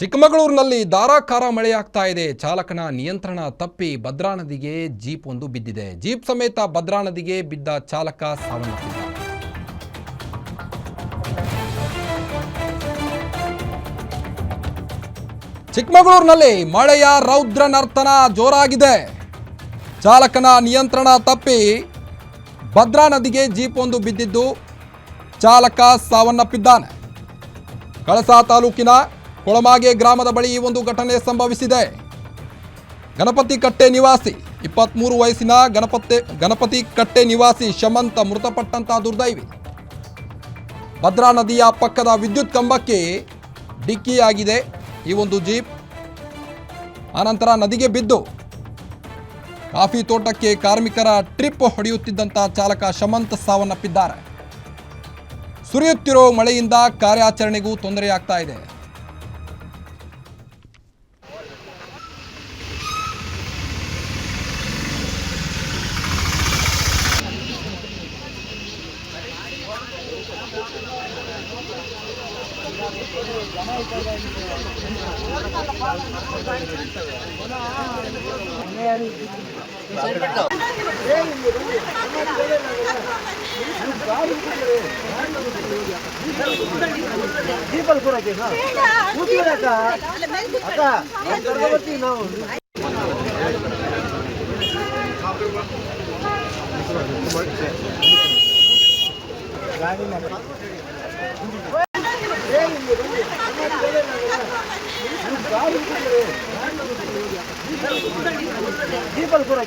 ಚಿಕ್ಕಮಗಳೂರಿನಲ್ಲಿ ಧಾರಾಕಾರ ಮಳೆಯಾಗ್ತಾ ಇದೆ. ಚಾಲಕನ ನಿಯಂತ್ರಣ ತಪ್ಪಿ ಭದ್ರಾ ನದಿಗೆ ಜೀಪ್ ಒಂದು ಬಿದ್ದಿದೆ. ಜೀಪ್ ಸಮೇತ ಭದ್ರಾ ನದಿಗೆ ಬಿದ್ದ ಚಾಲಕ ಸಾವನ್ನಪ್ಪಿದ್ದಾನೆ. ಚಿಕ್ಕಮಗಳೂರಿನಲ್ಲಿ ಮಳೆಯ ರೌದ್ರ ನರ್ತನ ಜೋರಾಗಿದೆ. ಚಾಲಕನ ನಿಯಂತ್ರಣ ತಪ್ಪಿ ಭದ್ರಾ ನದಿಗೆ ಜೀಪ್ ಒಂದು ಬಿದ್ದಿದ್ದು ಚಾಲಕ ಸಾವನ್ನಪ್ಪಿದ್ದಾನೆ. ಕಳಸಾ ತಾಲೂಕಿನ ಕೊಳಮಾಗೆ ಗ್ರಾಮದ ಬಳಿ ಈ ಒಂದು ಘಟನೆ ಸಂಭವಿಸಿದೆ. ಗಣಪತಿ ಕಟ್ಟೆ ನಿವಾಸಿ 23 ವಯಸ್ಸಿನ ಗಣಪತಿ ಕಟ್ಟೆ ನಿವಾಸಿ ಶಮಂತ ಮೃತಪಟ್ಟಂತಹ ದುರ್ದೈವಿ. ಭದ್ರಾ ನದಿಯ ಪಕ್ಕದ ವಿದ್ಯುತ್ ಕಂಬಕ್ಕೆ ಡಿಕ್ಕಿಯಾಗಿದೆ ಈ ಒಂದು ಜೀಪ್. ಆನಂತರ ನದಿಗೆ ಬಿದ್ದು ಕಾಫಿ ತೋಟಕ್ಕೆ ಕಾರ್ಮಿಕರ ಟ್ರಿಪ್ ಹೊಡೆಯುತ್ತಿದ್ದಂಥ ಚಾಲಕ ಶಮಂತ್ ಸಾವನ್ನಪ್ಪಿದ್ದಾರೆ. ಸುರಿಯುತ್ತಿರೋ ಮಳೆಯಿಂದ ಕಾರ್ಯಾಚರಣೆಗೂ ತೊಂದರೆಯಾಗ್ತಾ ಇದೆ. ದೀಪಲ್ ಕೂಡ